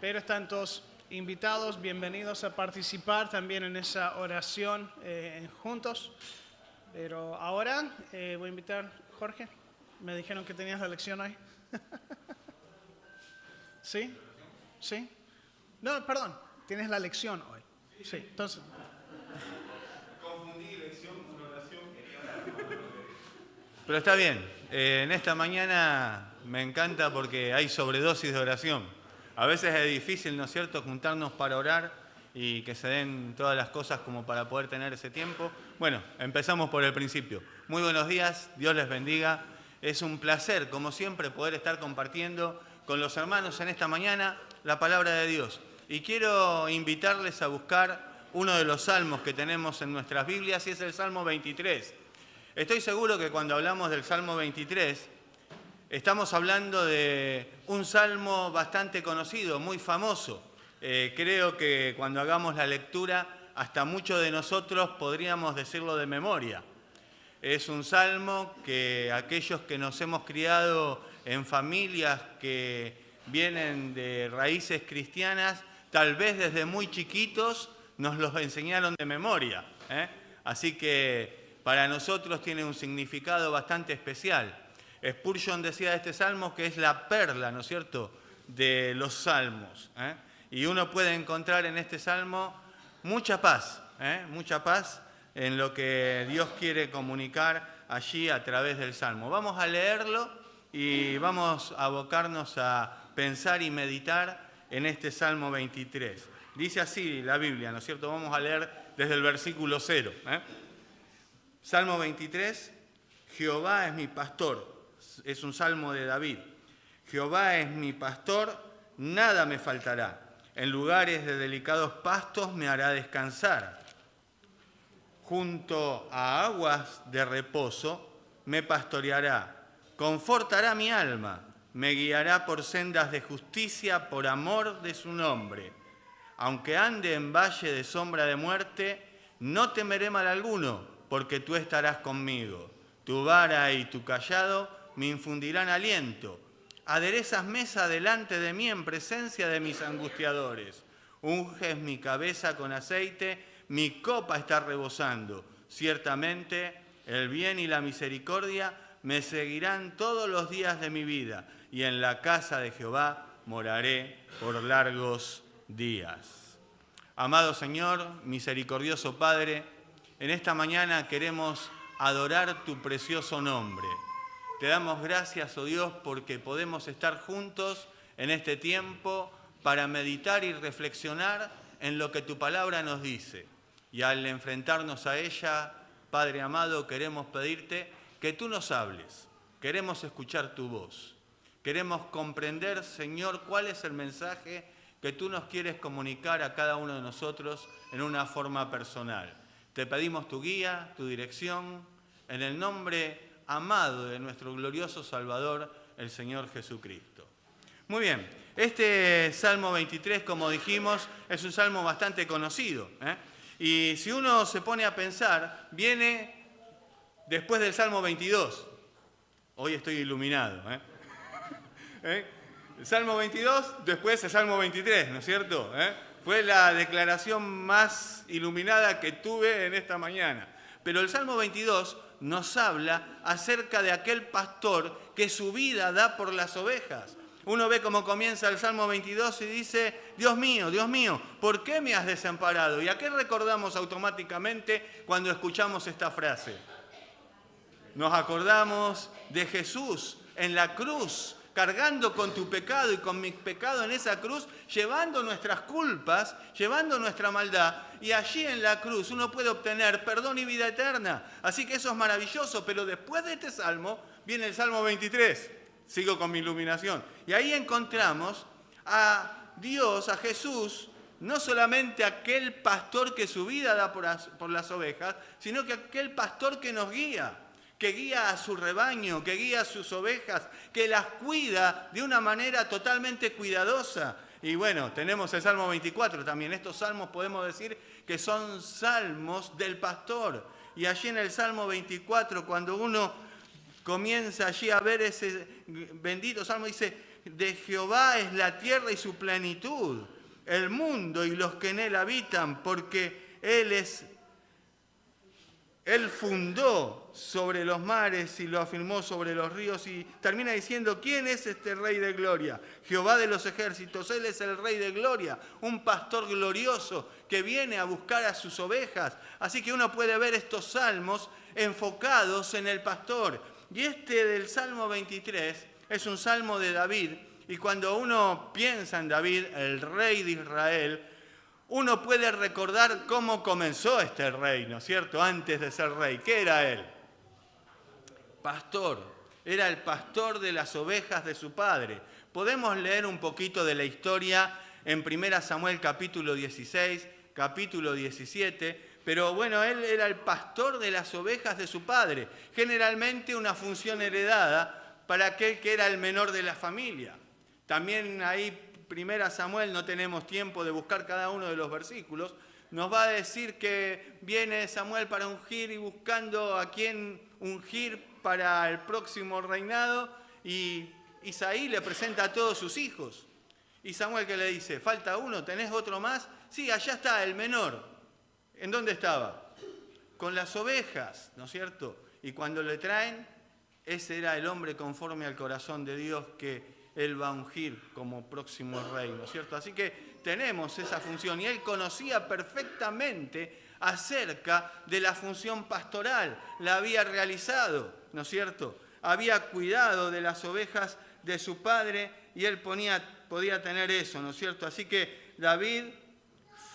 pero están todos invitados, bienvenidos a participar también en esa oración juntos. Pero ahora voy a invitar a Jorge. Me dijeron que tenías la lección hoy. ¿Sí? ¿Sí? No, perdón, tienes la lección hoy. Sí, entonces... Confundí lección con oración. Pero está bien, en esta mañana me encanta porque hay sobredosis de oración. A veces es difícil, ¿no es cierto?, juntarnos para orar y que se den todas las cosas como para poder tener ese tiempo. Bueno, empezamos por el principio. Muy buenos días, Dios les bendiga. Es un placer, como siempre, poder estar compartiendo con los hermanos en esta mañana la palabra de Dios. Y quiero invitarles a buscar uno de los salmos que tenemos en nuestras Biblias, y es el Salmo 23. Estoy seguro que cuando hablamos del Salmo 23, estamos hablando de un salmo bastante conocido, muy famoso. Creo que cuando hagamos la lectura, hasta muchos de nosotros podríamos decirlo de memoria. Es un salmo que aquellos que nos hemos criado en familias que vienen de raíces cristianas, tal vez desde muy chiquitos nos los enseñaron de memoria. Así que para nosotros tiene un significado bastante especial. Spurgeon decía de este salmo que es la perla, ¿no es cierto?, de los salmos. Y uno puede encontrar en este salmo mucha paz en lo que Dios quiere comunicar allí a través del salmo. Vamos a leerlo y vamos a abocarnos a pensar y meditar en este Salmo 23. Dice así la Biblia, ¿no es cierto? Vamos a leer desde el versículo 0. Salmo 23, Jehová es mi pastor. Es un salmo de David. Jehová es mi pastor, nada me faltará. En lugares de delicados pastos me hará descansar. Junto a aguas de reposo me pastoreará. Confortará mi alma. Me guiará por sendas de justicia por amor de su nombre. Aunque ande en valle de sombra de muerte, no temeré mal alguno, porque tú estarás conmigo. Tu vara y tu cayado me infundirán aliento. Aderezas mesa delante de mí en presencia de mis angustiadores. Unges mi cabeza con aceite, mi copa está rebosando. Ciertamente el bien y la misericordia me seguirán todos los días de mi vida, y en la casa de Jehová moraré por largos días. Amado Señor, misericordioso Padre, en esta mañana queremos adorar tu precioso nombre. Te damos gracias, oh Dios, porque podemos estar juntos en este tiempo para meditar y reflexionar en lo que tu palabra nos dice. Y al enfrentarnos a ella, Padre amado, queremos pedirte que tú nos hables. Queremos escuchar tu voz. Queremos comprender, Señor, cuál es el mensaje que tú nos quieres comunicar a cada uno de nosotros en una forma personal. Te pedimos tu guía, tu dirección, en el nombre amado de nuestro glorioso Salvador, el Señor Jesucristo. Muy bien, este Salmo 23, como dijimos, es un salmo bastante conocido. Y si uno se pone a pensar, viene después del Salmo 22. Hoy estoy iluminado. El Salmo 22, después el Salmo 23, ¿no es cierto? Fue la declaración más iluminada que tuve en esta mañana. Pero el Salmo 22 nos habla acerca de aquel pastor que su vida da por las ovejas. Uno ve cómo comienza el Salmo 22 y dice, Dios mío, ¿por qué me has desamparado? ¿Y a qué recordamos automáticamente cuando escuchamos esta frase? Nos acordamos de Jesús en la cruz, cargando con tu pecado y con mi pecado en esa cruz, llevando nuestras culpas, llevando nuestra maldad. Y allí en la cruz uno puede obtener perdón y vida eterna. Así que eso es maravilloso, pero después de este salmo viene el Salmo 23. Sigo con mi iluminación. Y ahí encontramos a Dios, a Jesús, no solamente aquel pastor que su vida da por las ovejas, sino que aquel pastor que nos guía, que guía a su rebaño, que guía a sus ovejas, que las cuida de una manera totalmente cuidadosa. Y bueno, tenemos el Salmo 24 también. Estos salmos podemos decir que son salmos del pastor. Y allí en el Salmo 24, cuando uno comienza allí a ver ese bendito salmo, dice, de Jehová es la tierra y su plenitud, el mundo y los que en él habitan, porque Él fundó sobre los mares y lo afirmó sobre los ríos, y termina diciendo, ¿quién es este Rey de Gloria? Jehová de los ejércitos, Él es el Rey de Gloria, un pastor glorioso que viene a buscar a sus ovejas. Así que uno puede ver estos salmos enfocados en el pastor. Y este del Salmo 23 es un salmo de David, y cuando uno piensa en David, el Rey de Israel, uno puede recordar cómo comenzó este rey, ¿no es cierto?, antes de ser rey. ¿Qué era él? Pastor. Era el pastor de las ovejas de su padre. Podemos leer un poquito de la historia en 1 Samuel capítulo 16, capítulo 17, pero bueno, él era el pastor de las ovejas de su padre. Generalmente una función heredada para aquel que era el menor de la familia. También ahí 1 Samuel, no tenemos tiempo de buscar cada uno de los versículos, nos va a decir que viene Samuel para ungir y buscando a quién ungir para el próximo reinado, y Isaí le presenta a todos sus hijos. Y Samuel, ¿qué le dice? ¿Falta uno? ¿Tenés otro más? Sí, allá está, el menor. ¿En dónde estaba? Con las ovejas, ¿no es cierto? Y cuando le traen, ese era el hombre conforme al corazón de Dios que Él va a ungir como próximo rey, ¿no es cierto? Así que tenemos esa función, y él conocía perfectamente acerca de la función pastoral, la había realizado, ¿no es cierto? Había cuidado de las ovejas de su padre, y él podía tener eso, ¿no es cierto? Así que David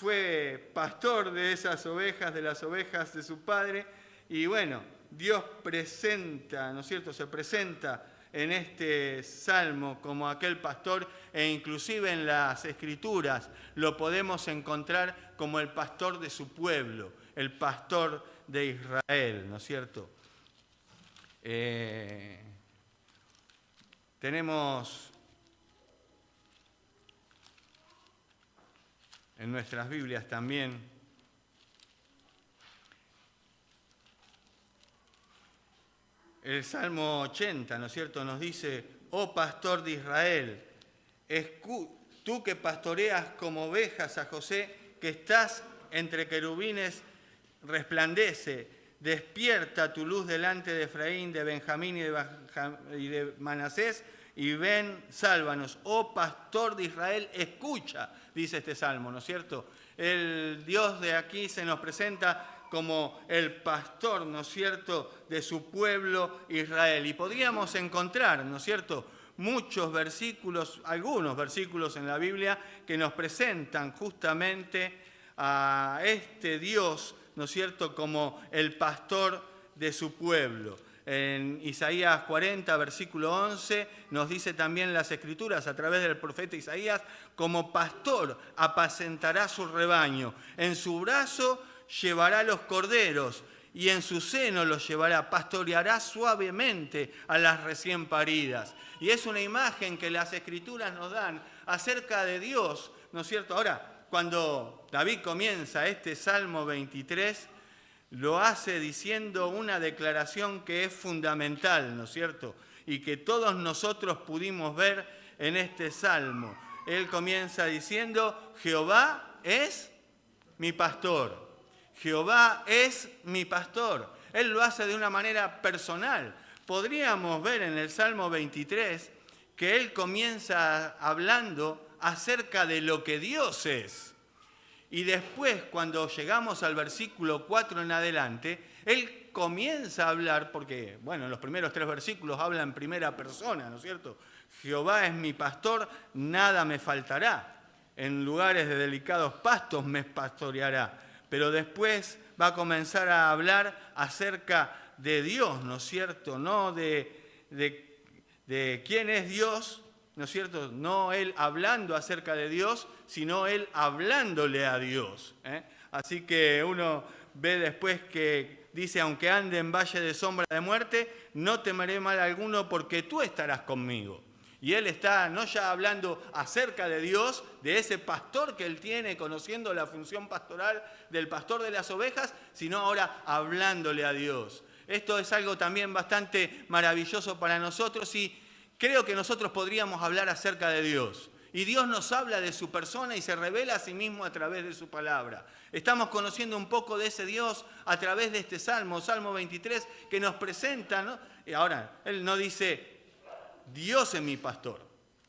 fue pastor de esas ovejas, de las ovejas de su padre, y bueno, Dios presenta, ¿no es cierto?, se presenta en este salmo como aquel pastor, e inclusive en las Escrituras lo podemos encontrar como el pastor de su pueblo, el pastor de Israel, ¿no es cierto? Tenemos en nuestras Biblias también el Salmo 80, ¿no es cierto?, nos dice, oh pastor de Israel, tú que pastoreas como ovejas a José, que estás entre querubines, resplandece, despierta tu luz delante de Efraín, de Benjamín y de Manasés, y ven, sálvanos. Oh pastor de Israel, escucha, dice este salmo, ¿no es cierto? El Dios de aquí se nos presenta como el pastor, ¿no es cierto?, de su pueblo Israel. Y podríamos encontrar, ¿no es cierto?, muchos versículos, algunos versículos en la Biblia que nos presentan justamente a este Dios, ¿no es cierto?, como el pastor de su pueblo. En Isaías 40, versículo 11, nos dice también las Escrituras a través del profeta Isaías, como pastor apacentará su rebaño, en su brazo llevará los corderos y en su seno los llevará, pastoreará suavemente a las recién paridas. Y es una imagen que las Escrituras nos dan acerca de Dios, ¿no es cierto? Ahora, cuando David comienza este Salmo 23, lo hace diciendo una declaración que es fundamental, ¿no es cierto?, y que todos nosotros pudimos ver en este Salmo. Él comienza diciendo, Jehová es mi pastor. Jehová es mi pastor. Él lo hace de una manera personal. Podríamos ver en el Salmo 23 que él comienza hablando acerca de lo que Dios es. Y después, cuando llegamos al versículo 4 en adelante, él comienza a hablar, porque, bueno, en los primeros 3 versículos habla en primera persona, ¿no es cierto? Jehová es mi pastor, nada me faltará. En lugares de delicados pastos me pastoreará. Pero después va a comenzar a hablar acerca de Dios, ¿no es cierto? No de quién es Dios, ¿no es cierto? No él hablando acerca de Dios, sino él hablándole a Dios. Así que uno ve después que dice, aunque ande en valle de sombra de muerte, no temeré mal alguno porque tú estarás conmigo. Y él está no ya hablando acerca de Dios, de ese pastor que él tiene, conociendo la función pastoral del pastor de las ovejas, sino ahora hablándole a Dios. Esto es algo también bastante maravilloso para nosotros, y creo que nosotros podríamos hablar acerca de Dios. Y Dios nos habla de su persona y se revela a sí mismo a través de su palabra. Estamos conociendo un poco de ese Dios a través de este Salmo, Salmo 23, que nos presenta, ¿no? Y ahora, Él no dice, Dios es mi pastor.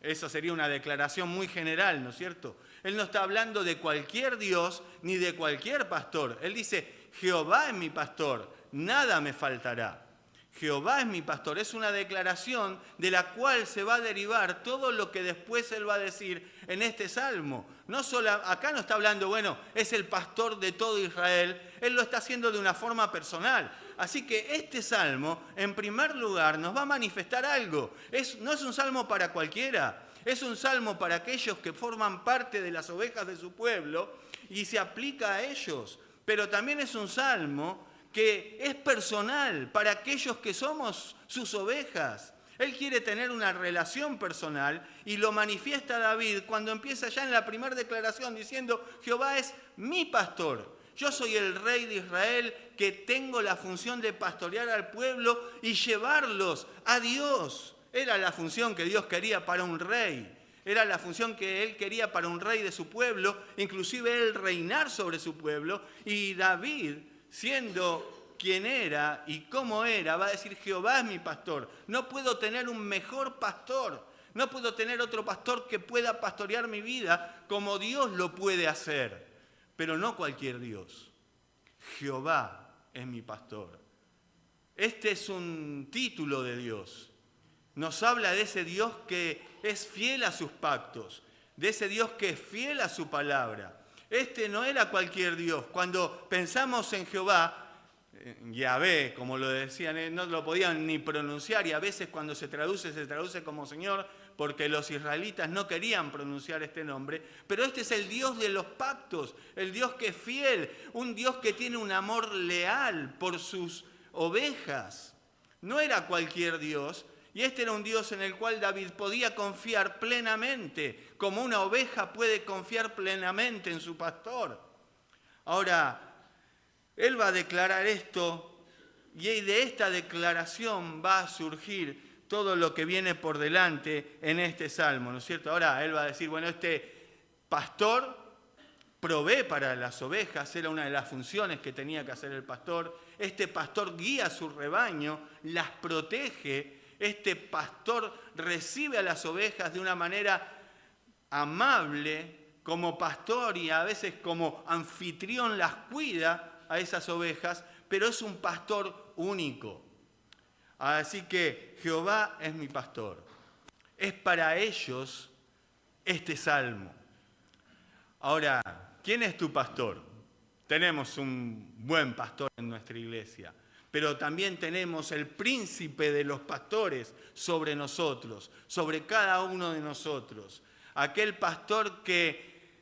Eso sería una declaración muy general, ¿no es cierto? Él no está hablando de cualquier Dios ni de cualquier pastor. Él dice, Jehová es mi pastor, nada me faltará. Jehová es mi pastor. Es una declaración de la cual se va a derivar todo lo que después Él va a decir en este Salmo. No solo, acá no está hablando, bueno, es el pastor de todo Israel. Él lo está haciendo de una forma personal. Así que este Salmo, en primer lugar, nos va a manifestar algo. No es un Salmo para cualquiera. Es un Salmo para aquellos que forman parte de las ovejas de su pueblo y se aplica a ellos. Pero también es un Salmo que es personal para aquellos que somos sus ovejas. Él quiere tener una relación personal y lo manifiesta David cuando empieza ya en la primera declaración diciendo, Jehová es mi pastor. Yo soy el rey de Israel que tengo la función de pastorear al pueblo y llevarlos a Dios. Era la función que Dios quería para un rey. Era la función que Él quería para un rey de su pueblo, inclusive Él reinar sobre su pueblo. Y David, siendo quien era y cómo era, va a decir, Jehová es mi pastor. No puedo tener un mejor pastor. No puedo tener otro pastor que pueda pastorear mi vida como Dios lo puede hacer. Pero no cualquier Dios. Jehová es mi pastor. Este es un título de Dios. Nos habla de ese Dios que es fiel a sus pactos, de ese Dios que es fiel a su palabra. Este no era cualquier Dios. Cuando pensamos en Jehová, Yahvé, como lo decían, no lo podían ni pronunciar y a veces cuando se traduce como Señor, porque los israelitas no querían pronunciar este nombre, pero este es el Dios de los pactos, el Dios que es fiel, un Dios que tiene un amor leal por sus ovejas. No era cualquier Dios, y este era un Dios en el cual David podía confiar plenamente, como una oveja puede confiar plenamente en su pastor. Ahora, él va a declarar esto, y de esta declaración va a surgir todo lo que viene por delante en este salmo, ¿no es cierto? Ahora él va a decir, bueno, este pastor provee para las ovejas, era una de las funciones que tenía que hacer el pastor. Este pastor guía a su rebaño, las protege. Este pastor recibe a las ovejas de una manera amable, como pastor y a veces como anfitrión las cuida a esas ovejas, pero es un pastor único. Así que Jehová es mi pastor. Es para ellos este salmo. Ahora, ¿quién es tu pastor? Tenemos un buen pastor en nuestra iglesia, pero también tenemos el príncipe de los pastores sobre nosotros, sobre cada uno de nosotros. Aquel pastor que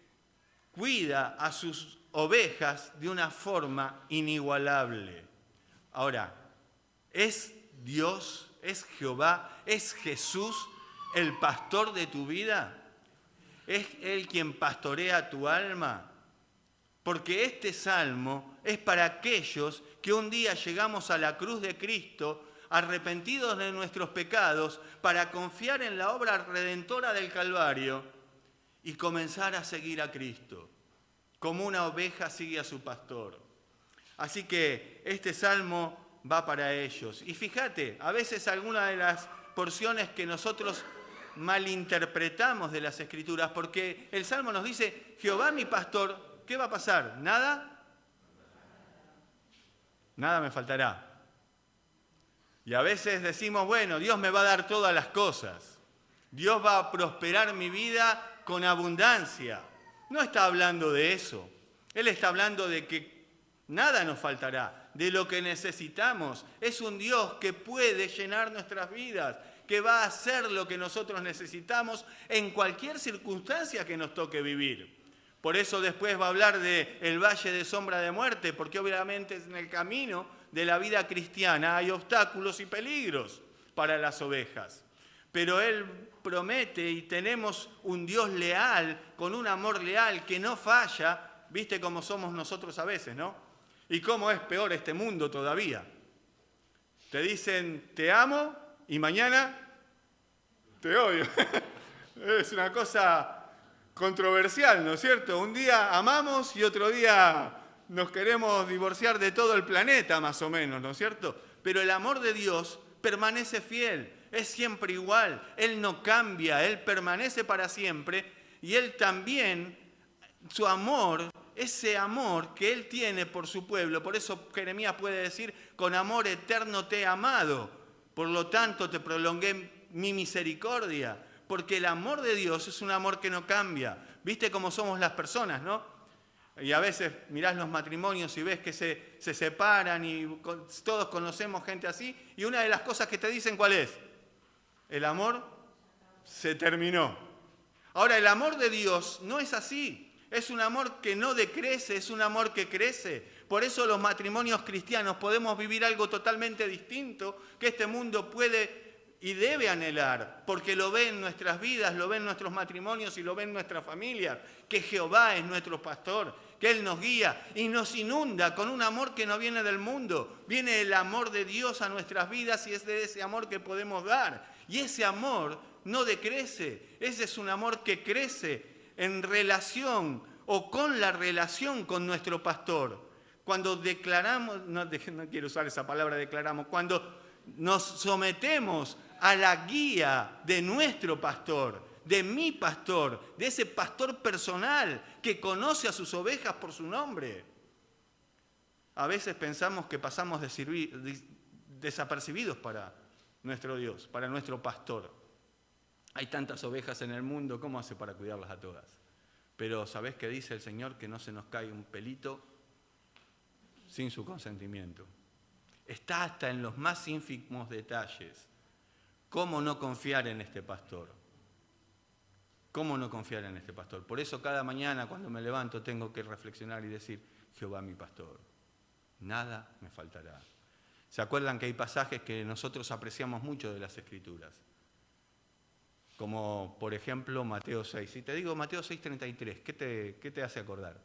cuida a sus ovejas de una forma inigualable. Ahora, ¿es Dios, es Jehová, es Jesús el pastor de tu vida? ¿Es Él quien pastorea tu alma? Porque este salmo es para aquellos que un día llegamos a la cruz de Cristo, arrepentidos de nuestros pecados, para confiar en la obra redentora del Calvario y comenzar a seguir a Cristo, como una oveja sigue a su pastor. Así que este salmo va para ellos. Y fíjate, a veces algunas de las porciones que nosotros malinterpretamos de las Escrituras, porque el salmo nos dice, Jehová mi pastor, ¿qué va a pasar? ¿Nada? Nada me faltará. Y a veces decimos, bueno, Dios me va a dar todas las cosas. Dios va a prosperar mi vida con abundancia. No está hablando de eso. Él está hablando de que nada nos faltará, de lo que necesitamos. Es un Dios que puede llenar nuestras vidas, que va a hacer lo que nosotros necesitamos en cualquier circunstancia que nos toque vivir. Por eso después va a hablar del valle de sombra de muerte, porque obviamente en el camino de la vida cristiana hay obstáculos y peligros para las ovejas. Pero Él promete y tenemos un Dios leal, con un amor leal que no falla. ¿Viste cómo somos nosotros a veces, no? Y cómo es peor este mundo todavía. Te dicen, te amo, y mañana te odio. Es una cosa controversial, ¿no es cierto? Un día amamos y otro día nos queremos divorciar de todo el planeta, más o menos, ¿no es cierto? Pero el amor de Dios permanece fiel, es siempre igual, Él no cambia, Él permanece para siempre y Él también, su amor, ese amor que Él tiene por su pueblo, por eso Jeremías puede decir, con amor eterno te he amado, por lo tanto te prolongué mi misericordia, porque el amor de Dios es un amor que no cambia. ¿Viste cómo somos las personas, no? Y a veces mirás los matrimonios y ves que se separan y todos conocemos gente así, y una de las cosas que te dicen, ¿cuál es? El amor se terminó. Ahora, el amor de Dios no es así. Es un amor que no decrece, es un amor que crece. Por eso los matrimonios cristianos podemos vivir algo totalmente distinto que este mundo puede y debe anhelar, porque lo ve en nuestras vidas, lo ve en nuestros matrimonios y lo ve en nuestras familias, que Jehová es nuestro pastor, que Él nos guía y nos inunda con un amor que no viene del mundo. Viene el amor de Dios a nuestras vidas y es de ese amor que podemos dar. Y ese amor no decrece, ese es un amor que crece en relación o con la relación con nuestro pastor. Cuando declaramos, no quiero usar esa palabra declaramos, cuando nos sometemos a la guía de nuestro pastor, de mi pastor, de ese pastor personal que conoce a sus ovejas por su nombre. A veces pensamos que pasamos desapercibidos para nuestro Dios, para nuestro pastor. Hay tantas ovejas en el mundo, ¿cómo hace para cuidarlas a todas? Pero ¿sabés qué dice el Señor? Que no se nos cae un pelito sin su consentimiento. Está hasta en los más ínfimos detalles. ¿Cómo no confiar en este pastor? ¿Cómo no confiar en este pastor? Por eso cada mañana cuando me levanto tengo que reflexionar y decir, Jehová mi pastor, nada me faltará. ¿Se acuerdan que hay pasajes que nosotros apreciamos mucho de las Escrituras? Como por ejemplo Mateo 6. Si te digo Mateo 6:33, ¿qué te hace acordar?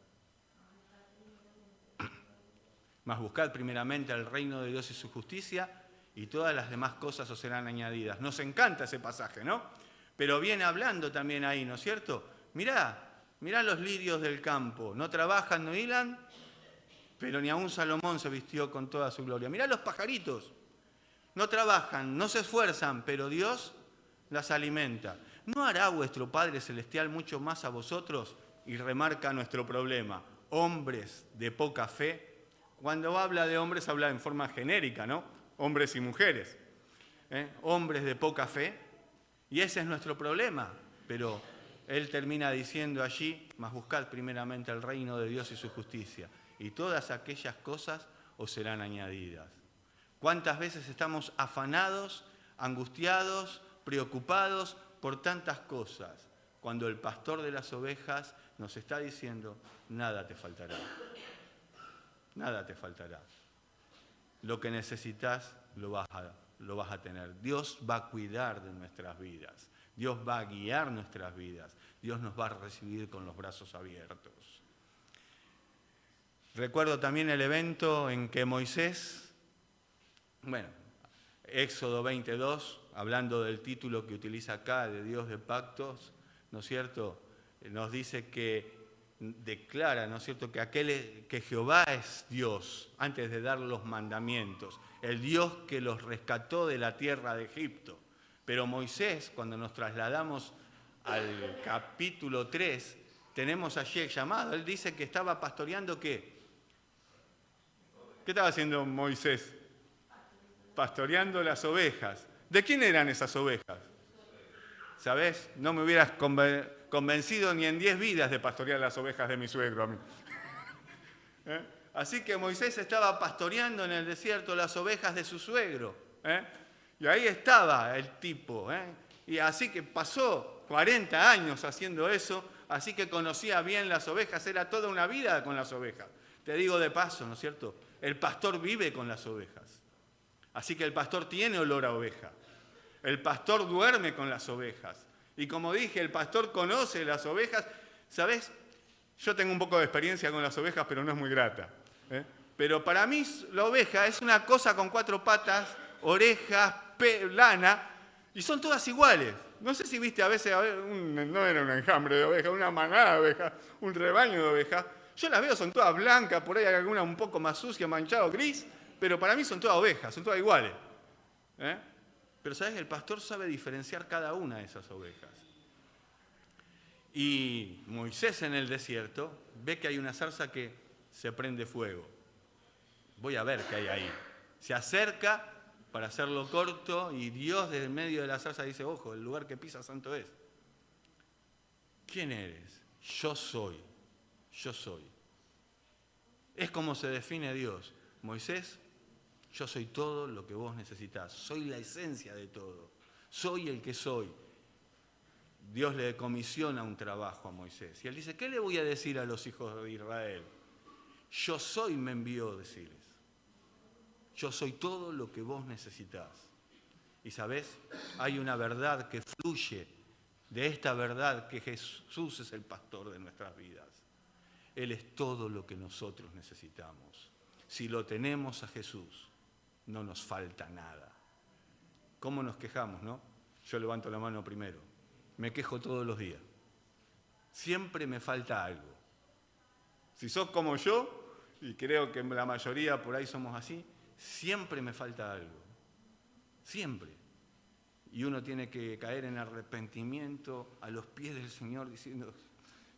Mas buscad primeramente el reino de Dios y su justicia, y todas las demás cosas os serán añadidas. Nos encanta ese pasaje, ¿no? Pero viene hablando también ahí, ¿no es cierto? Mirá los lirios del campo, no trabajan, no hilan, pero ni aun Salomón se vistió con toda su gloria. Mirá los pajaritos, no trabajan, no se esfuerzan, pero Dios las alimenta. ¿No hará vuestro Padre Celestial mucho más a vosotros? Y remarca nuestro problema, hombres de poca fe. Cuando habla de hombres habla en forma genérica, ¿no? Hombres y mujeres, hombres de poca fe, y ese es nuestro problema, pero Él termina diciendo allí, mas buscad primeramente el reino de Dios y su justicia, y todas aquellas cosas os serán añadidas. ¿Cuántas veces estamos afanados, angustiados, preocupados por tantas cosas, cuando el pastor de las ovejas nos está diciendo, nada te faltará, nada te faltará. Lo que necesitas lo vas a tener. Dios va a cuidar de nuestras vidas. Dios va a guiar nuestras vidas. Dios nos va a recibir con los brazos abiertos. Recuerdo también el evento en que Moisés, Éxodo 22, hablando del título que utiliza acá, de Dios de pactos, ¿no es cierto? Nos dice que declara, ¿no es cierto?, que Jehová es Dios antes de dar los mandamientos, el Dios que los rescató de la tierra de Egipto. Pero Moisés, cuando nos trasladamos al capítulo 3, tenemos allí el llamado. Él dice que estaba pastoreando ¿qué? ¿Qué estaba haciendo Moisés? Pastoreando las ovejas. ¿De quién eran esas ovejas? ¿Sabés? No me hubieras convencido ni en 10 vidas de pastorear las ovejas de mi suegro a mí. Así que Moisés estaba pastoreando en el desierto las ovejas de su suegro. Y ahí estaba el tipo. Y así que pasó 40 años haciendo eso, así que conocía bien las ovejas, era toda una vida con las ovejas. Te digo de paso, ¿no es cierto? El pastor vive con las ovejas. Así que el pastor tiene olor a oveja. El pastor duerme con las ovejas. Y como dije, el pastor conoce las ovejas. ¿Sabés? Yo tengo un poco de experiencia con las ovejas, pero no es muy grata. Pero para mí la oveja es una cosa con 4 patas, orejas, lana, Y son todas iguales. No sé si viste a veces, no era un enjambre de ovejas, una manada de ovejas, un rebaño de ovejas. Yo las veo, son todas blancas, por ahí hay alguna un poco más sucia, manchado, gris, pero para mí son todas ovejas, son todas iguales. Pero ¿sabes? El pastor sabe diferenciar cada una de esas ovejas. Y Moisés en el desierto ve que hay una zarza que se prende fuego. Voy a ver qué hay ahí. Se acerca, para hacerlo corto, y Dios desde el medio de la zarza dice, ojo, el lugar que pisa santo es. ¿Quién eres? Yo soy. Yo soy. Es como se define Dios. Moisés, yo soy todo lo que vos necesitás. Soy la esencia de todo. Soy el que soy. Dios le comisiona un trabajo a Moisés. Y él dice, ¿qué le voy a decir a los hijos de Israel? Yo soy, me envió a decirles. Yo soy todo lo que vos necesitás. Y sabés, hay una verdad que fluye de esta verdad, que Jesús es el pastor de nuestras vidas. Él es todo lo que nosotros necesitamos. Si lo tenemos a Jesús, no nos falta nada. ¿Cómo nos quejamos, no? Yo levanto la mano primero. Me quejo todos los días. Siempre me falta algo. Si sos como yo, y creo que la mayoría por ahí somos así, siempre me falta algo. Siempre. Y uno tiene que caer en arrepentimiento a los pies del Señor diciendo,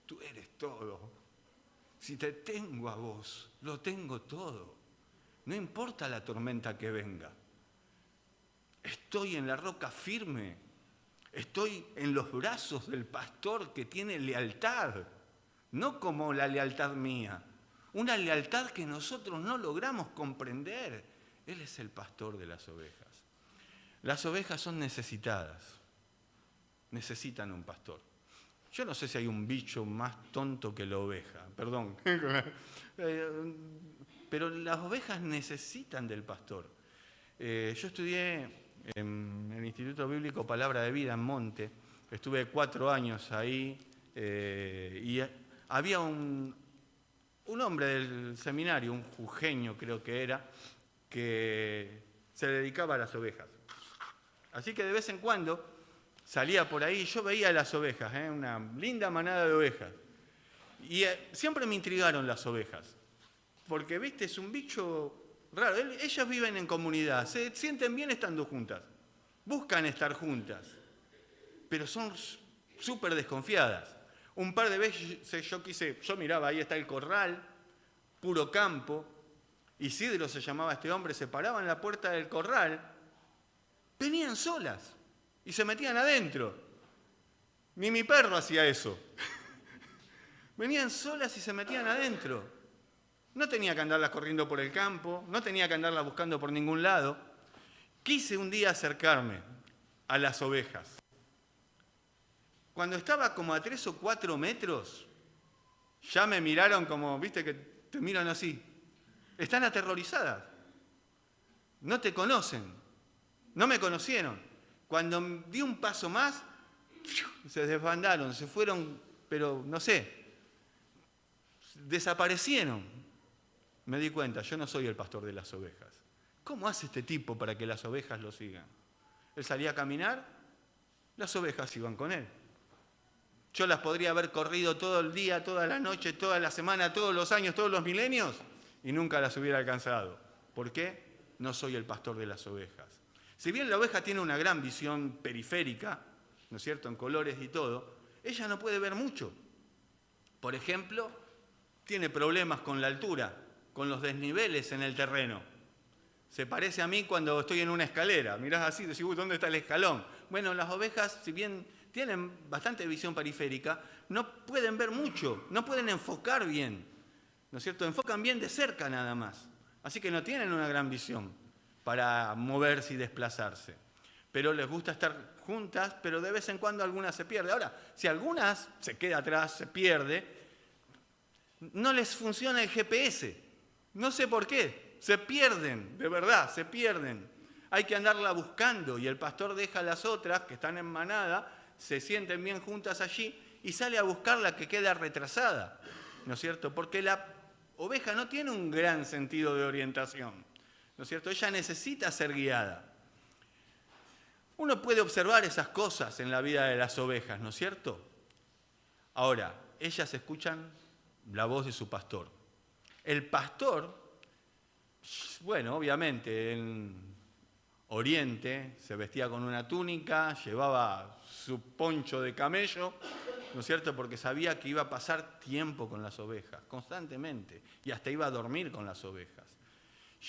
tú eres todo. Si te tengo a vos, lo tengo todo. No importa la tormenta que venga. Estoy en la roca firme. Estoy en los brazos del pastor que tiene lealtad. No como la lealtad mía. Una lealtad que nosotros no logramos comprender. Él es el pastor de las ovejas. Las ovejas son necesitadas. Necesitan un pastor. Yo no sé si hay un bicho más tonto que la oveja. Perdón. Pero las ovejas necesitan del pastor. Yo estudié en el Instituto Bíblico Palabra de Vida en Monte. Estuve 4 años ahí y había un hombre del seminario, un jujeño creo que era, que se dedicaba a las ovejas. Así que de vez en cuando salía por ahí y yo veía las ovejas, una linda manada de ovejas. Y siempre me intrigaron las ovejas, porque, viste, es un bicho raro. Ellas viven en comunidad, se sienten bien estando juntas, buscan estar juntas, pero son súper desconfiadas. Un par de veces yo miraba, ahí está el corral, puro campo. Isidro se llamaba este hombre, se paraban en la puerta del corral, venían solas y se metían adentro. Ni mi perro hacía eso. Venían solas y se metían adentro. No tenía que andarlas corriendo por el campo, no tenía que andarlas buscando por ningún lado. Quise un día acercarme a las ovejas. Cuando estaba como a 3 o 4 metros, ya me miraron como, viste que te miran así. Están aterrorizadas. No te conocen. No me conocieron. Cuando di un paso más, se desbandaron, se fueron, pero no sé, desaparecieron. Me di cuenta, yo no soy el pastor de las ovejas. ¿Cómo hace este tipo para que las ovejas lo sigan? Él salía a caminar, las ovejas iban con él. Yo las podría haber corrido todo el día, toda la noche, toda la semana, todos los años, todos los milenios, y nunca las hubiera alcanzado. ¿Por qué? No soy el pastor de las ovejas. Si bien la oveja tiene una gran visión periférica, ¿no es cierto?, en colores y todo, ella no puede ver mucho. Por ejemplo, tiene problemas con la altura, con los desniveles en el terreno. Se parece a mí cuando estoy en una escalera. Mirás así, decís, uy, ¿dónde está el escalón? Bueno, las ovejas, si bien tienen bastante visión periférica, no pueden ver mucho, no pueden enfocar bien, ¿no es cierto? Enfocan bien de cerca nada más. Así que no tienen una gran visión para moverse y desplazarse. Pero les gusta estar juntas, pero de vez en cuando alguna se pierde. Ahora, si algunas se queda atrás, se pierde, no les funciona el GPS. No sé por qué. Se pierden, de verdad, se pierden. Hay que andarla buscando y el pastor deja a las otras que están en manada, se sienten bien juntas allí y sale a buscar la que queda retrasada, ¿no es cierto? Porque la oveja no tiene un gran sentido de orientación, ¿no es cierto? Ella necesita ser guiada. Uno puede observar esas cosas en la vida de las ovejas, ¿no es cierto? Ahora, ellas escuchan la voz de su pastor. El pastor, bueno, obviamente en Oriente se vestía con una túnica, llevaba su poncho de camello, ¿no es cierto? Porque sabía que iba a pasar tiempo con las ovejas, constantemente, y hasta iba a dormir con las ovejas.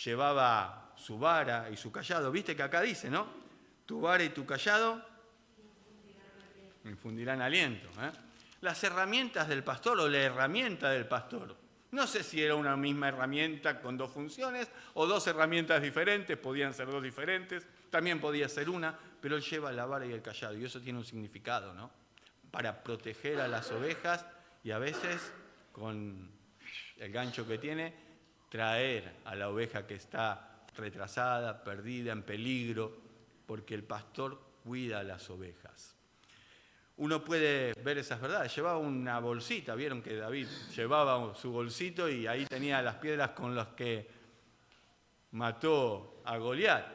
Llevaba su vara y su cayado. Viste que acá dice, ¿no? Tu vara y tu cayado infundirán aliento. Las herramientas del pastor o la herramienta del pastor. No sé si era una misma herramienta con dos funciones o dos herramientas diferentes, podían ser dos diferentes, también podía ser una, pero él lleva la vara y el cayado y eso tiene un significado, ¿no? Para proteger a las ovejas y a veces con el gancho que tiene, traer a la oveja que está retrasada, perdida, en peligro, porque el pastor cuida a las ovejas. Uno puede ver esas verdades. Llevaba una bolsita, vieron que David llevaba su bolsito y ahí tenía las piedras con las que mató a Goliat.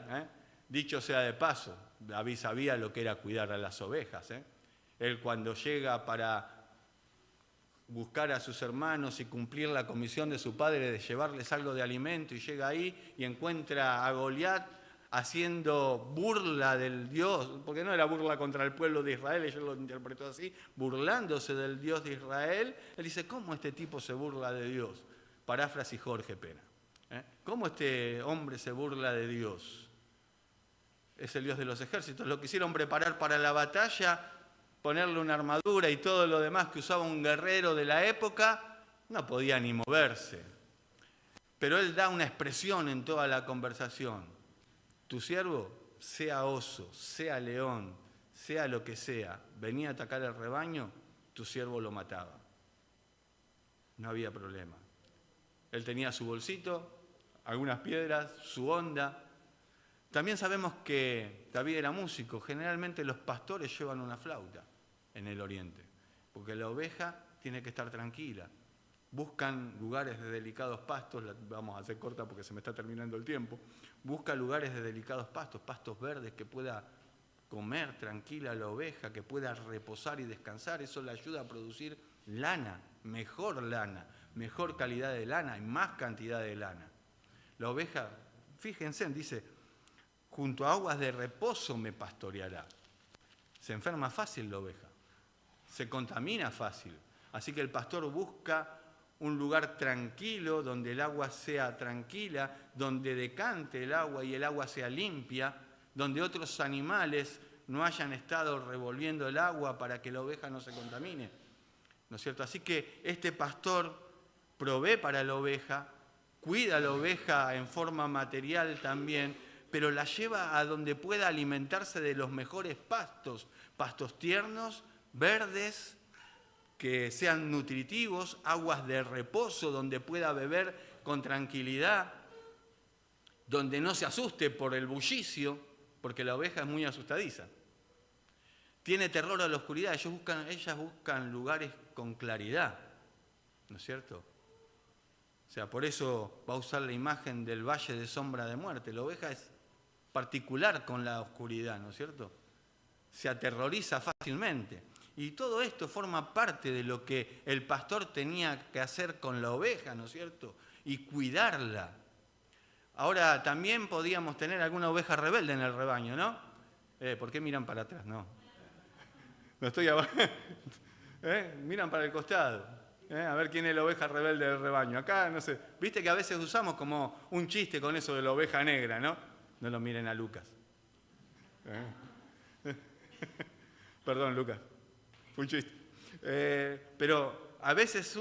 Dicho sea de paso, David sabía lo que era cuidar a las ovejas. Él cuando llega para buscar a sus hermanos y cumplir la comisión de su padre de llevarles algo de alimento y llega ahí y encuentra a Goliat haciendo burla del Dios, porque no era burla contra el pueblo de Israel, ella lo interpretó así, burlándose del Dios de Israel. Él dice, ¿cómo este tipo se burla de Dios? Paráfrasis Jorge Pena. ¿Cómo este hombre se burla de Dios? Es el Dios de los ejércitos. Lo quisieron preparar para la batalla, ponerle una armadura y todo lo demás que usaba un guerrero de la época, no podía ni moverse. Pero él da una expresión en toda la conversación. Tu siervo, sea oso, sea león, sea lo que sea, venía a atacar el rebaño, tu siervo lo mataba. No había problema. Él tenía su bolsito, algunas piedras, su onda. También sabemos que David era músico. Generalmente los pastores llevan una flauta en el oriente, porque la oveja tiene que estar tranquila. Buscan lugares de delicados pastos, vamos a hacer corta porque se me está terminando el tiempo, busca lugares de delicados pastos, pastos verdes que pueda comer tranquila la oveja, que pueda reposar y descansar. Eso le ayuda a producir lana, mejor calidad de lana y más cantidad de lana. La oveja, fíjense, dice, junto a aguas de reposo me pastoreará. Se enferma fácil la oveja, se contamina fácil, así que el pastor busca un lugar tranquilo, donde el agua sea tranquila, donde decante el agua y el agua sea limpia, donde otros animales no hayan estado revolviendo el agua para que la oveja no se contamine, ¿no es cierto? Así que este pastor provee para la oveja, cuida a la oveja en forma material también, pero la lleva a donde pueda alimentarse de los mejores pastos, pastos tiernos, verdes, que sean nutritivos, aguas de reposo donde pueda beber con tranquilidad, donde no se asuste por el bullicio, porque la oveja es muy asustadiza. Tiene terror a la oscuridad, ellas buscan lugares con claridad, ¿no es cierto? O sea, por eso va a usar la imagen del valle de sombra de muerte. La oveja es particular con la oscuridad, ¿no es cierto? Se aterroriza fácilmente. Y todo esto forma parte de lo que el pastor tenía que hacer con la oveja, ¿no es cierto? Y cuidarla. Ahora, también podíamos tener alguna oveja rebelde en el rebaño, ¿no? ¿Por qué miran para atrás? No estoy abajo. Miran para el costado. A ver quién es la oveja rebelde del rebaño. Acá, no sé. Viste que a veces usamos como un chiste con eso de la oveja negra, ¿no? No lo miren a Lucas. Perdón, Lucas. Fue un chiste. Pero a veces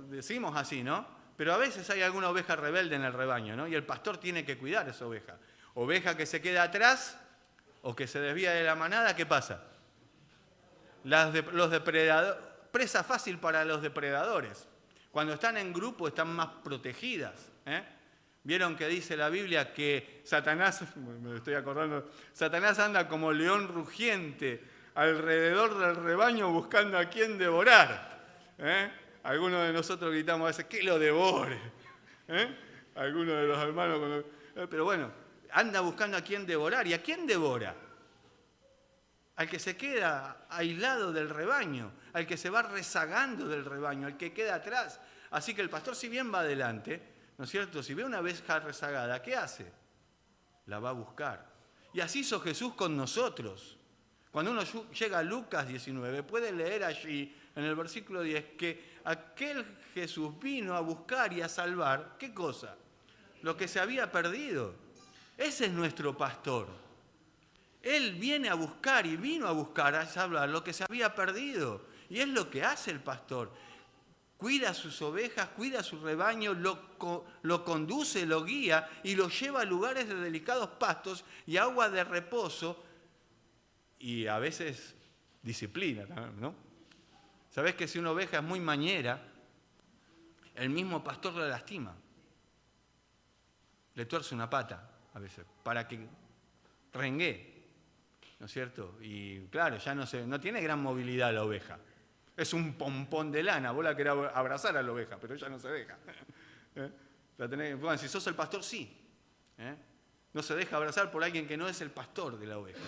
decimos así, ¿no? Pero a veces hay alguna oveja rebelde en el rebaño, ¿no? Y el pastor tiene que cuidar esa oveja. Oveja que se queda atrás o que se desvía de la manada, ¿qué pasa? Los depredadores, presa fácil para los depredadores. Cuando están en grupo están más protegidas. Vieron que dice la Biblia que Satanás, me estoy acordando, Satanás anda como león rugiente alrededor del rebaño buscando a quién devorar. Algunos de nosotros gritamos a veces, que lo devore. Algunos de los hermanos, pero bueno, anda buscando a quién devorar. ¿Y a quién devora? al que se queda aislado del rebaño, al que se va rezagando del rebaño, al que queda atrás. Así que el pastor, si bien va adelante, ¿no es cierto? Si ve una oveja rezagada, ¿qué hace? La va a buscar. Y así hizo Jesús con nosotros. Cuando uno llega a Lucas 19, puede leer allí, en el versículo 10, que aquel Jesús vino a buscar y a salvar, ¿qué cosa? Lo que se había perdido. Ese es nuestro pastor. Él viene a buscar y vino a buscar, a salvar lo que se había perdido. Y es lo que hace el pastor. Cuida a sus ovejas, cuida a su rebaño, lo conduce, lo guía y lo lleva a lugares de delicados pastos y agua de reposo y a veces disciplina también, ¿no? ¿Sabés que si una oveja es muy mañera, el mismo pastor la lastima? Le tuerce una pata a veces para que rengue, ¿no es cierto? Y claro, ya no tiene gran movilidad la oveja. Es un pompón de lana, vos la querés abrazar a la oveja, pero ella no se deja. Bueno, si sos el pastor, sí. No se deja abrazar por alguien que no es el pastor de la oveja.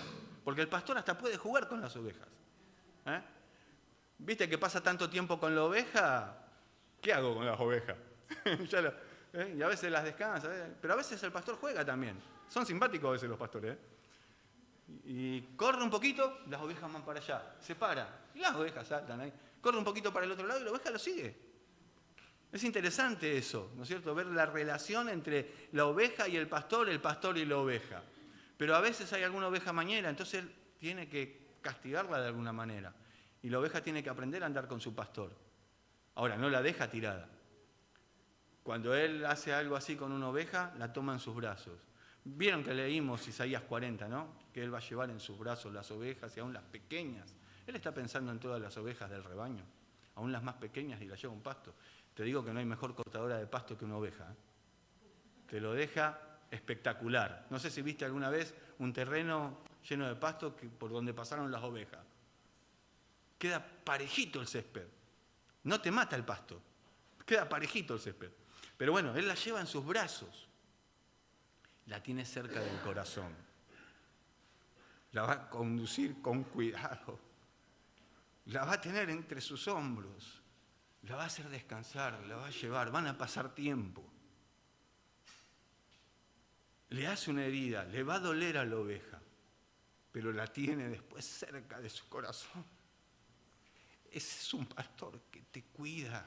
Porque el pastor hasta puede jugar con las ovejas. ¿Viste que pasa tanto tiempo con la oveja? ¿Qué hago con las ovejas? Y a veces las descansa, pero a veces el pastor juega también. Son simpáticos a veces los pastores. Y corre un poquito, las ovejas van para allá, se para, y las ovejas saltan ahí. Corre un poquito para el otro lado y la oveja lo sigue. Es interesante eso, ¿no es cierto? Ver la relación entre la oveja y el pastor y la oveja. Pero a veces hay alguna oveja mañera, entonces él tiene que castigarla de alguna manera. Y la oveja tiene que aprender a andar con su pastor. Ahora, no la deja tirada. Cuando él hace algo así con una oveja, la toma en sus brazos. Vieron que leímos Isaías 40, ¿no? Que él va a llevar en sus brazos las ovejas y aún las pequeñas. Él está pensando en todas las ovejas del rebaño, aún las más pequeñas, y las lleva a un pasto. Te digo que no hay mejor cortadora de pasto que una oveja. Te lo deja espectacular. No sé si viste alguna vez un terreno lleno de pasto por donde pasaron las ovejas. Queda parejito el césped. No te mata el pasto. Queda parejito el césped. Pero bueno, él la lleva en sus brazos. La tiene cerca del corazón. La va a conducir con cuidado. La va a tener entre sus hombros. La va a hacer descansar, la va a llevar. Van a pasar tiempo. Le hace una herida, le va a doler a la oveja, pero la tiene después cerca de su corazón. Ese es un pastor que te cuida.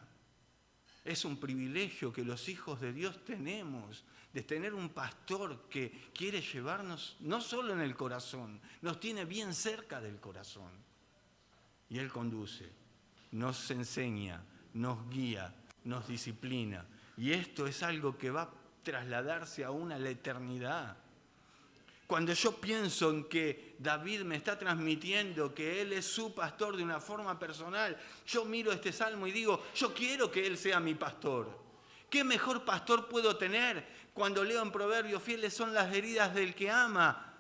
Es un privilegio que los hijos de Dios tenemos, de tener un pastor que quiere llevarnos no solo en el corazón, nos tiene bien cerca del corazón. Y Él conduce, nos enseña, nos guía, nos disciplina. Y esto es algo que va a trasladarse aún a la eternidad. Cuando yo pienso en que David me está transmitiendo que Él es su pastor de una forma personal, yo miro este salmo y digo, yo quiero que Él sea mi pastor. ¿Qué mejor pastor puedo tener? Cuando leo en Proverbios, fieles son las heridas del que ama.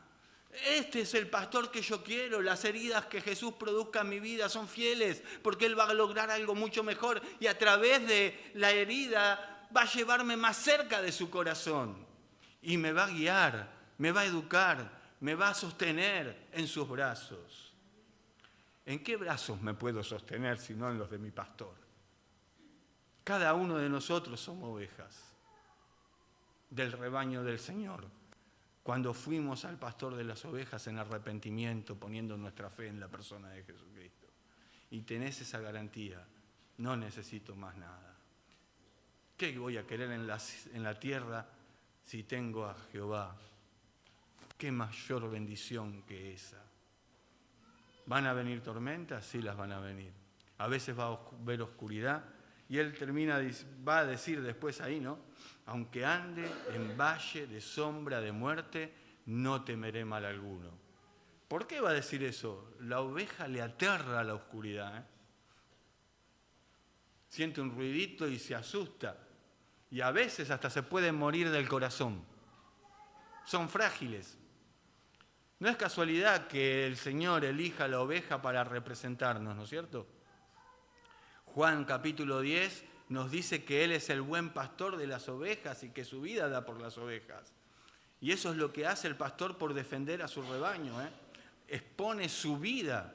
Este es el pastor que yo quiero. Las heridas que Jesús produzca en mi vida son fieles, porque Él va a lograr algo mucho mejor y a través de la herida va a llevarme más cerca de su corazón y me va a guiar. Me va a educar, me va a sostener en sus brazos. ¿En qué brazos me puedo sostener si no en los de mi pastor? Cada uno de nosotros somos ovejas del rebaño del Señor. Cuando fuimos al pastor de las ovejas en arrepentimiento, poniendo nuestra fe en la persona de Jesucristo. Y tenés esa garantía, no necesito más nada. ¿Qué voy a querer en la tierra si tengo a Jehová? ¿Qué mayor bendición que esa? ¿Van a venir tormentas? Sí, las van a venir. A veces va a haber oscuridad y Él va a decir después ahí, ¿no? Aunque ande en valle de sombra de muerte, no temeré mal alguno. ¿Por qué va a decir eso? La oveja le aterra a la oscuridad. Siente un ruidito y se asusta. Y a veces hasta se puede morir del corazón. Son frágiles. No es casualidad que el Señor elija la oveja para representarnos, ¿no es cierto? Juan capítulo 10 nos dice que Él es el buen pastor de las ovejas y que su vida da por las ovejas. Y eso es lo que hace el pastor por defender a su rebaño. expone su vida.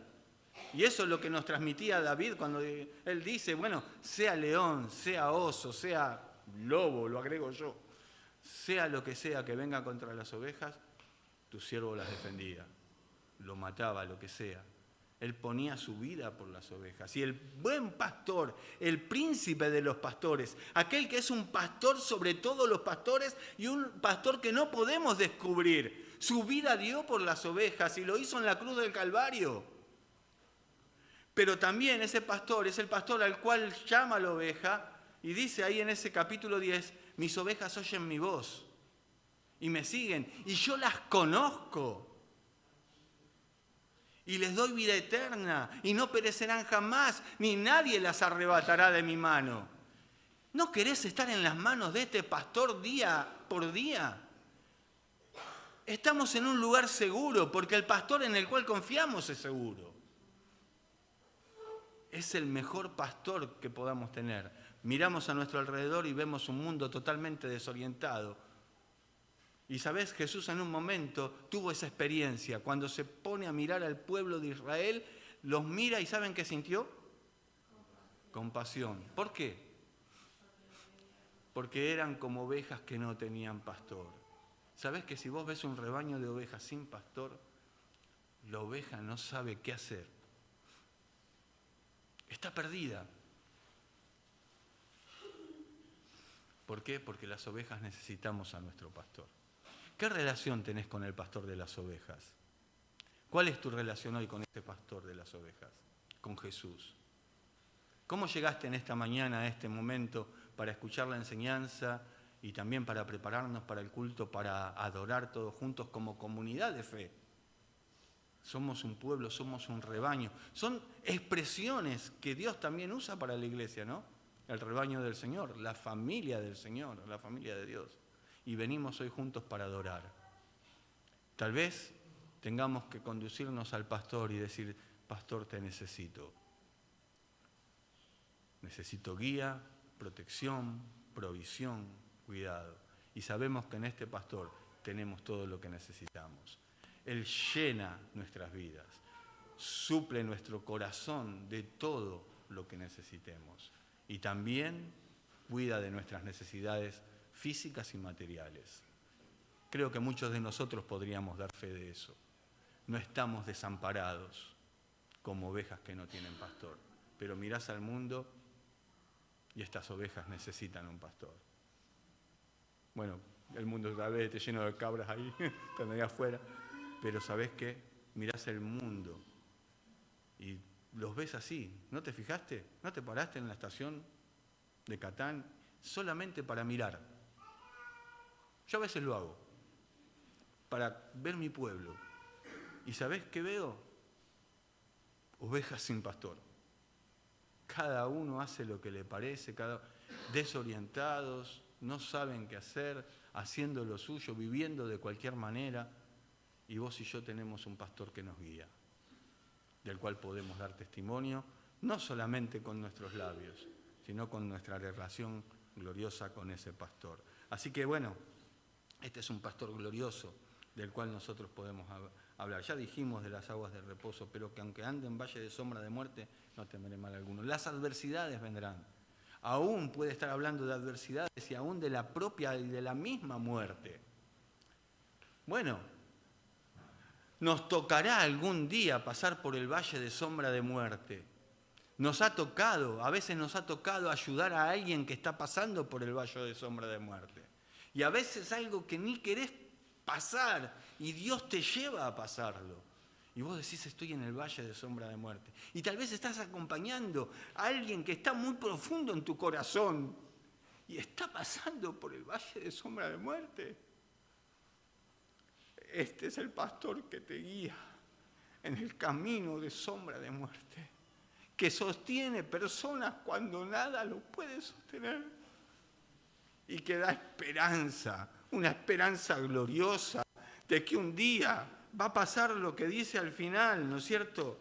Y eso es lo que nos transmitía David cuando él dice, bueno, sea león, sea oso, sea lobo, lo agrego yo, sea lo que sea que venga contra las ovejas, tu siervo las defendía, lo mataba, lo que sea. Él ponía su vida por las ovejas. Y el buen pastor, el príncipe de los pastores, aquel que es un pastor sobre todos los pastores y un pastor que no podemos descubrir, su vida dio por las ovejas y lo hizo en la cruz del Calvario. Pero también ese pastor es el pastor al cual llama la oveja y dice ahí en ese capítulo 10, mis ovejas oyen mi voz y me siguen y yo las conozco. Y les doy vida eterna, y no perecerán jamás, ni nadie las arrebatará de mi mano. ¿No querés estar en las manos de este pastor día por día? Estamos en un lugar seguro, porque el pastor en el cual confiamos es seguro. Es el mejor pastor que podamos tener. Miramos a nuestro alrededor y vemos un mundo totalmente desorientado. Y sabés, Jesús en un momento tuvo esa experiencia. Cuando se pone a mirar al pueblo de Israel, los mira y ¿saben qué sintió? Compasión. ¿Por qué? Porque eran como ovejas que no tenían pastor. ¿Sabés que si vos ves un rebaño de ovejas sin pastor, la oveja no sabe qué hacer? Está perdida. ¿Por qué? Porque las ovejas necesitamos a nuestro pastor. ¿Qué relación tenés con el pastor de las ovejas? ¿Cuál es tu relación hoy con este pastor de las ovejas? Con Jesús. ¿Cómo llegaste en esta mañana a este momento para escuchar la enseñanza y también para prepararnos para el culto, para adorar todos juntos como comunidad de fe? Somos un pueblo, somos un rebaño. Son expresiones que Dios también usa para la iglesia, ¿no? El rebaño del Señor, la familia del Señor, la familia de Dios. Y venimos hoy juntos para adorar. Tal vez tengamos que conducirnos al pastor y decir, pastor, te necesito. Necesito guía, protección, provisión, cuidado. Y sabemos que en este pastor tenemos todo lo que necesitamos. Él llena nuestras vidas, suple nuestro corazón de todo lo que necesitemos. Y también cuida de nuestras necesidades físicas y materiales. Creo que muchos de nosotros podríamos dar fe de eso. No estamos desamparados como ovejas que no tienen pastor. Pero mirás al mundo y estas ovejas necesitan un pastor. Bueno, el mundo otra vez está lleno de cabras ahí, están ahí afuera. Pero ¿sabés qué? Mirás el mundo y los ves así. ¿No te fijaste? ¿No te paraste en la estación de Catán solamente para mirar? Yo a veces lo hago, para ver mi pueblo. ¿Y sabés qué veo? Ovejas sin pastor. Cada uno hace lo que le parece, desorientados, no saben qué hacer, haciendo lo suyo, viviendo de cualquier manera. Y vos y yo tenemos un pastor que nos guía, del cual podemos dar testimonio, no solamente con nuestros labios, sino con nuestra relación gloriosa con ese pastor. Así que bueno, este es un pastor glorioso del cual nosotros podemos hablar. Ya dijimos de las aguas de reposo, pero que aunque ande en valle de sombra de muerte, no temeré mal alguno. Las adversidades vendrán. Aún puede estar hablando de adversidades y aún de la propia y de la misma muerte. Bueno, nos tocará algún día pasar por el valle de sombra de muerte. A veces nos ha tocado ayudar a alguien que está pasando por el valle de sombra de muerte. Y a veces algo que ni querés pasar y Dios te lleva a pasarlo. Y vos decís, estoy en el valle de sombra de muerte. Y tal vez estás acompañando a alguien que está muy profundo en tu corazón y está pasando por el valle de sombra de muerte. Este es el pastor que te guía en el camino de sombra de muerte, que sostiene personas cuando nada lo puede sostener y que da esperanza, una esperanza gloriosa de que un día va a pasar lo que dice al final, ¿no es cierto?,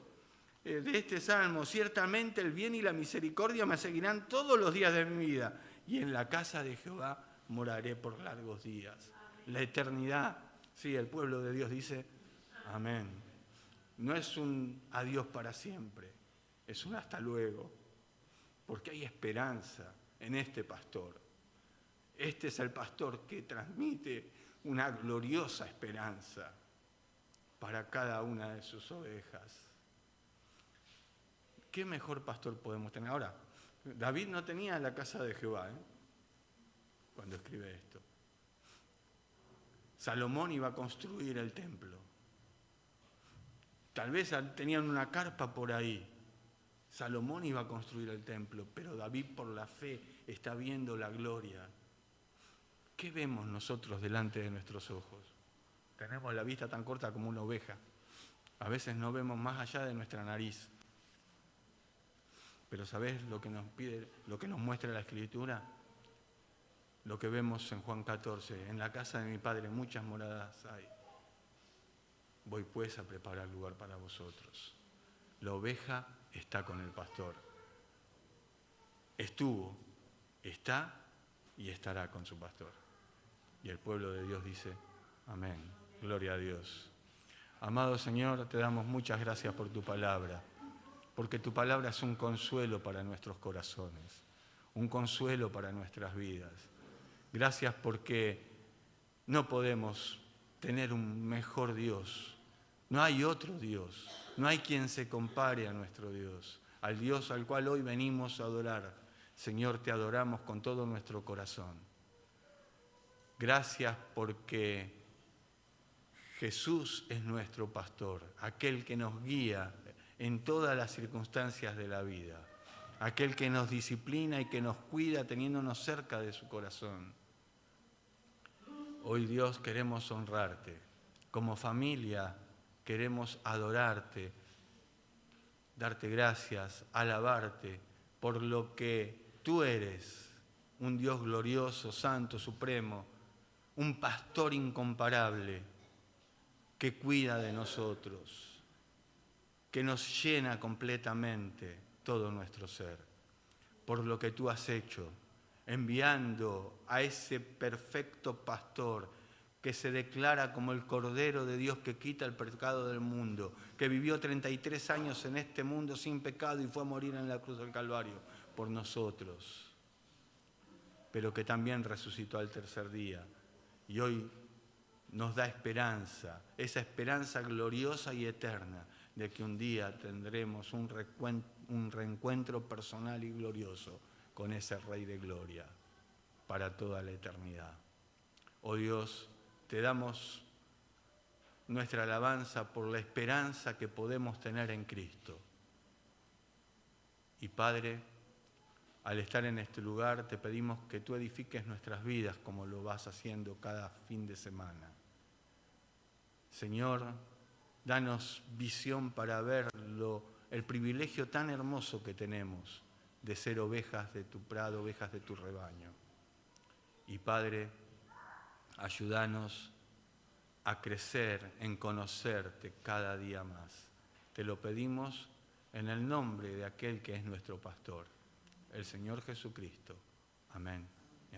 de este salmo: ciertamente el bien y la misericordia me seguirán todos los días de mi vida, y en la casa de Jehová moraré por largos días. La eternidad, sí, el pueblo de Dios dice amén. no es un adiós para siempre, es un hasta luego, porque hay esperanza en este pastor. Este es el pastor que transmite una gloriosa esperanza para cada una de sus ovejas. ¿Qué mejor pastor podemos tener? Ahora, David no tenía la casa de Jehová, cuando escribe esto. Salomón iba a construir el templo. Tal vez tenían una carpa por ahí. Salomón iba a construir el templo, pero David por la fe está viendo la gloria. ¿Qué vemos nosotros delante de nuestros ojos? Tenemos la vista tan corta como una oveja. A veces no vemos más allá de nuestra nariz. Pero ¿sabés lo que nos pide, lo que nos muestra la Escritura? Lo que vemos en Juan 14. En la casa de mi Padre muchas moradas hay. Voy pues a preparar lugar para vosotros. La oveja está con el pastor. Estuvo, está y estará con su pastor. Y el pueblo de Dios dice, amén. Gloria a Dios. Amado Señor, te damos muchas gracias por tu palabra, porque tu palabra es un consuelo para nuestros corazones, un consuelo para nuestras vidas. Gracias porque no podemos tener un mejor Dios. No hay otro Dios, no hay quien se compare a nuestro Dios, al Dios al cual hoy venimos a adorar. Señor, te adoramos con todo nuestro corazón. Gracias porque Jesús es nuestro pastor, aquel que nos guía en todas las circunstancias de la vida, aquel que nos disciplina y que nos cuida teniéndonos cerca de su corazón. Hoy, Dios, queremos honrarte. Como familia queremos adorarte, darte gracias, alabarte por lo que tú eres, un Dios glorioso, santo, supremo, un pastor incomparable que cuida de nosotros, que nos llena completamente todo nuestro ser, por lo que tú has hecho, enviando a ese perfecto pastor que se declara como el Cordero de Dios que quita el pecado del mundo, que vivió 33 años en este mundo sin pecado y fue a morir en la cruz del Calvario por nosotros, pero que también resucitó al tercer día y hoy nos da esperanza, esa esperanza gloriosa y eterna de que un día tendremos un reencuentro personal y glorioso con ese Rey de Gloria para toda la eternidad. Oh Dios, te damos nuestra alabanza por la esperanza que podemos tener en Cristo. Y Padre, al estar en este lugar te pedimos que tú edifiques nuestras vidas como lo vas haciendo cada fin de semana. Señor, danos visión para ver el privilegio tan hermoso que tenemos de ser ovejas de tu prado, ovejas de tu rebaño. Y Padre, ayúdanos a crecer en conocerte cada día más. Te lo pedimos en el nombre de aquel que es nuestro pastor, el Señor Jesucristo. Amén.